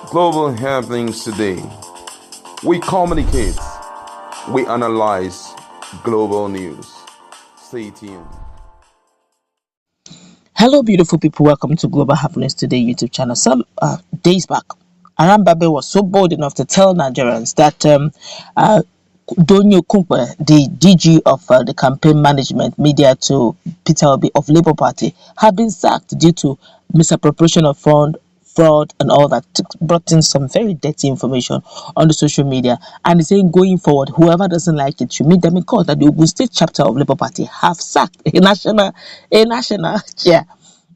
Global happenings today. We communicate, we analyze global news. Stay tuned. Hello, beautiful people. Welcome to Global Happiness Today YouTube channel. Some days back, Arambabi was so bold enough to tell Nigerians that Donyo Kumpe, the DG of the campaign management media to Peter Obi of Labour Party, had been sacked due to misappropriation of fraud and all that. Brought in some very dirty information on the social media, and he's saying going forward, whoever doesn't like it should meet them in court. That the Ogun State chapter of Labour Party have sacked a national chair.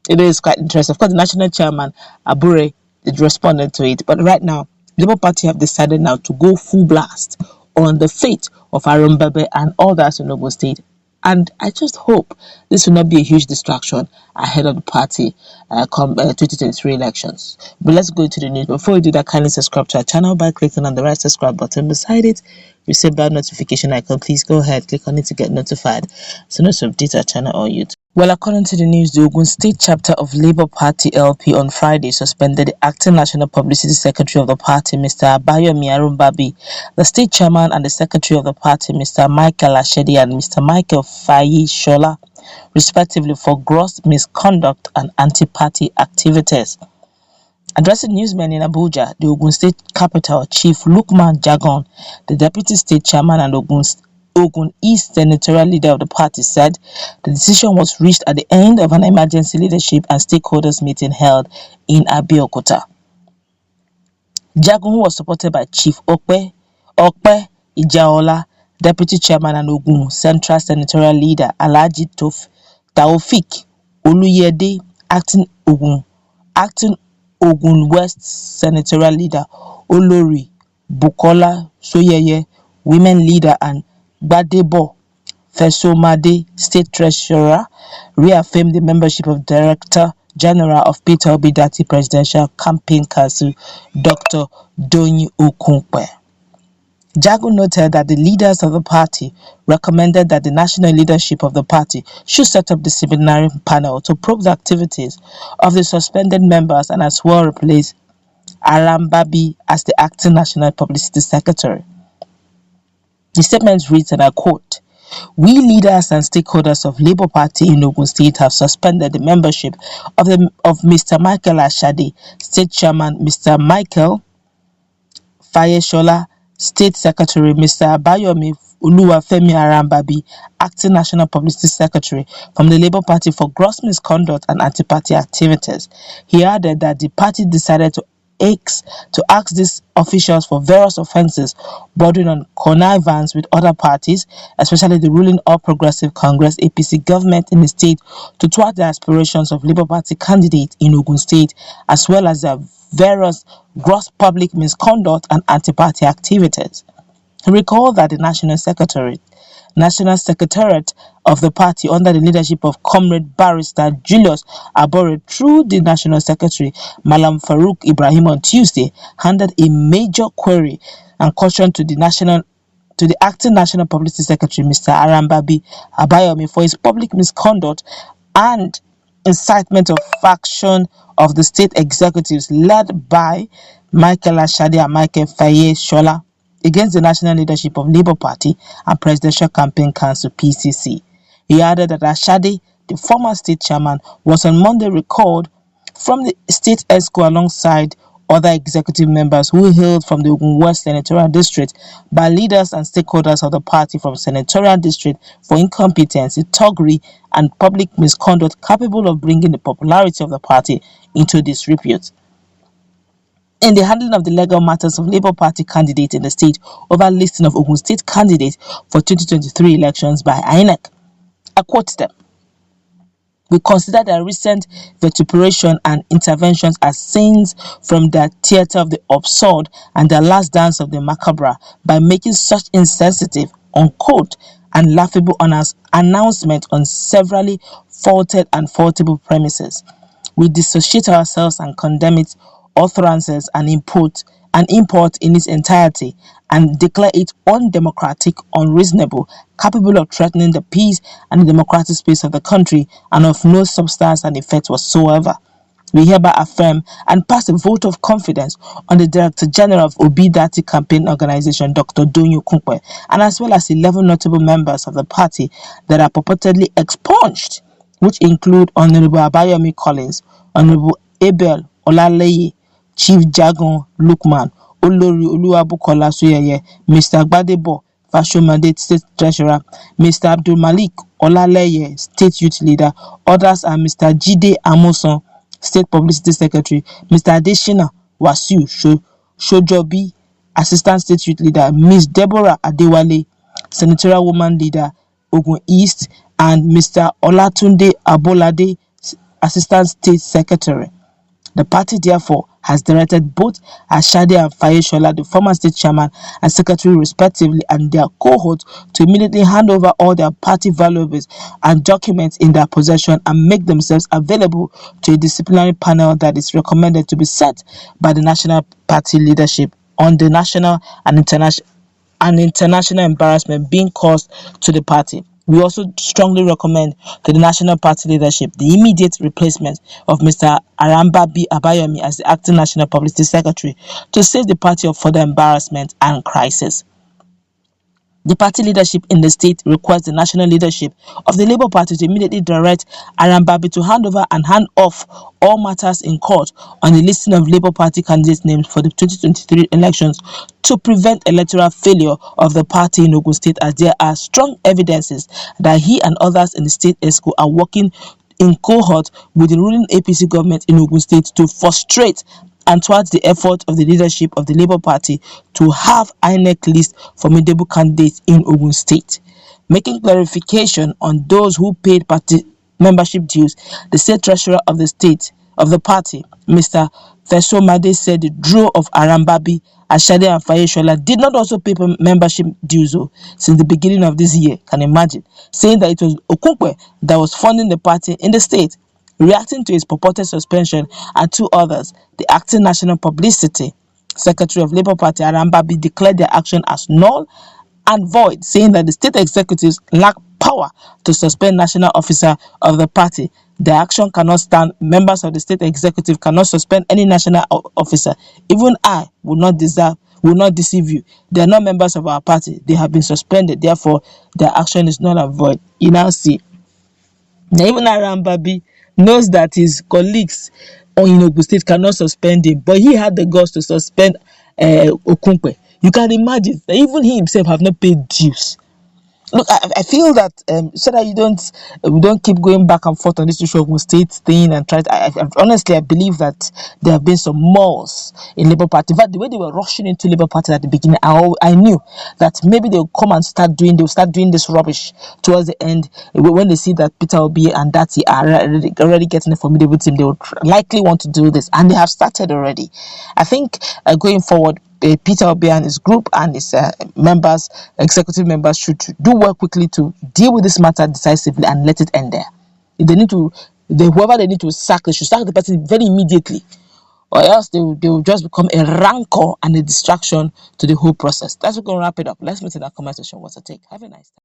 It is quite interesting. Of course, the national chairman Abure did responded to it, but right now, Labour Party have decided now to go full blast on the fate of Arambabi and others in Ogun State. And I just hope this will not be a huge distraction ahead of the party 2023 elections. But let's go to the news. Before we do that, kindly subscribe to our channel by clicking on the right subscribe button beside it. Receive that notification icon. Please go ahead, click on it to get notified so not to update our channel or YouTube. Well, according to the news, the Ogun State chapter of Labour Party LP on Friday suspended the acting national publicity secretary of the party, Mr. Abayomi Arambabi, the state chairman and the secretary of the party, Mr. Michael Ashedi and Mr. Michael Faye Shola, respectively, for gross misconduct and anti-party activities. Addressing newsmen in Abuja, the Ogun State capital, Chief Lukman Jagon, the deputy state chairman and Ogun East senatorial leader of the party, said the decision was reached at the end of an emergency leadership and stakeholders meeting held in Abeokuta. Jagun, who was supported by Chief Okpe Ijaola, deputy chairman, and Ogun Central senatorial leader Alhaji Taofik Oluyede, acting Ogun West senatorial leader Olori Bukola Soyeye, women leader, and Gbadebo Fesomade, state treasurer, reaffirmed the membership of Director General of Peter Obi Presidential Campaign Council, Dr. Donyi Okunpe. Jago noted that the leaders of the party recommended that the national leadership of the party should set up disciplinary panel to probe the activities of the suspended members and as well replace Arambabi as the acting national publicity secretary. The statement reads, and I quote, "We leaders and stakeholders of Labour Party in Ogun State have suspended the membership of Mr. Michael Ashadi, State Chairman, Mr. Michael Fayeshola, State Secretary, Mr. Abayomi Oluwafemi Arambabi, Acting National Publicity Secretary, from the Labour Party for gross misconduct and anti-party activities." He added that the party decided to ask these officials for various offences bordering on connivance with other parties, especially the ruling All Progressive Congress APC government in the state, to thwart the aspirations of Labour Party candidates in Ogun State, as well as their various gross public misconduct and anti-party activities. He recalled that the National Secretariat of the party, under the leadership of Comrade Barrister Julius Abore, through the National Secretary Malam Farouk Ibrahim on Tuesday, handed a major query and caution to the acting National Publicity Secretary, Mr. Arambabi Abayomi, for his public misconduct and incitement of faction of the state executives led by Michael Ashadi and Michael Faye Shola against the national leadership of Labour Party and Presidential Campaign Council (PCC). He added that Ashadi, the former state chairman, was on Monday recalled from the state ESCO alongside other executive members who hailed from the Ogun West senatorial district by leaders and stakeholders of the party from senatorial district for incompetency, thuggery, and public misconduct capable of bringing the popularity of the party into disrepute in the handling of the legal matters of Labour Party candidates in the state over listing of Ogun State candidates for 2023 elections by INEC. I quote them. "We consider their recent vituperation and interventions as scenes from the theatre of the absurd and the last dance of the macabre by making such insensitive, unquote, and laughable announcements on severally faulted and faultable premises. We dissociate ourselves and condemn its utterances and import in its entirety and declare it undemocratic, unreasonable, capable of threatening the peace and the democratic space of the country, and of no substance and effect whatsoever. We hereby affirm and pass a vote of confidence on the Director General of Obidati Campaign Organization, Dr. Donyo Kunkwe, and as well as 11 notable members of the party that are purportedly expunged, which include Honorable Abayomi Collins, Honorable Abel Olaleye, Chief Jagon Lukman, Olori Oluwabukola Soyeye, Mr. Gbadebo Fashomade, State Treasurer, Mr. Abdul Malik Olaleye, State Youth Leader. Others are Mr. Jide Amoson, State Publicity Secretary, Mr. Adeshina Wasiu Shojobi, Assistant State Youth Leader, Ms. Deborah Adewale, Senatorial Woman Leader, Ogun East, and Mr. Olatunde Abolade, Assistant State Secretary. The party therefore has directed both Ashade and Fayeshola, the former state chairman and secretary respectively, and their cohorts to immediately hand over all their party valuables and documents in their possession and make themselves available to a disciplinary panel that is recommended to be set by the national party leadership on the national and international embarrassment being caused to the party. We also strongly recommend to the national party leadership the immediate replacement of Mr. Arambabi Abayomi as the acting national publicity secretary to save the party of further embarrassment and crisis. The party leadership in the state requires the national leadership of the Labour Party to immediately direct Arambabi to hand over and hand off all matters in court on the listing of Labour Party candidates named for the 2023 elections to prevent electoral failure of the party in Ogun State, as there are strong evidences that he and others in the state ESCO are working in cohort with the ruling APC government in Ogun State to frustrate and towards the effort of the leadership of the Labour Party to have INEC list formidable candidates in Ogun State. Making clarification on those who paid party membership dues, the state treasurer of the state of the party, Mr. Fesomade, said the draw of Arambabi, Ashade and Fayeshola did not also pay membership dues since the beginning of this year. Can imagine, saying that it was Okunkwe that was funding the party in the state. Reacting to his purported suspension and two others, the acting national publicity secretary of Labour Party, Arambabi, declared their action as null and void, saying that the state executives lack power to suspend national officer of the party. The action cannot stand. Members of the state executive cannot suspend any national officer. Even I will not deceive you. They are not members of our party. They have been suspended. Therefore, their action is null and void. You now see. Now, even Arambabi knows that his colleagues in Ogun State cannot suspend him, but he had the guts to suspend Okunkwe. You can imagine that even he himself have not paid dues. Look, I feel that so that we don't keep going back and forth on this issue of Ogun State thing and try to, honestly, I believe that there have been some malls in Labour Party. In fact, the way they were rushing into Labour Party at the beginning, I knew that maybe they'll come and start doing this rubbish towards the end. When they see that Peter Obi and Dati are already getting a formidable team, they would likely want to do this, and they have started already. I think going forward, Peter Obi and his group and his executive members should do work quickly to deal with this matter decisively and let it end there. If they need to, whoever they need to sack, they should sack the person very immediately, or else they will just become a rancor and a distraction to the whole process. That's what we're going to wrap it up. Let's meet in our comment section. What's your take? Have a nice time.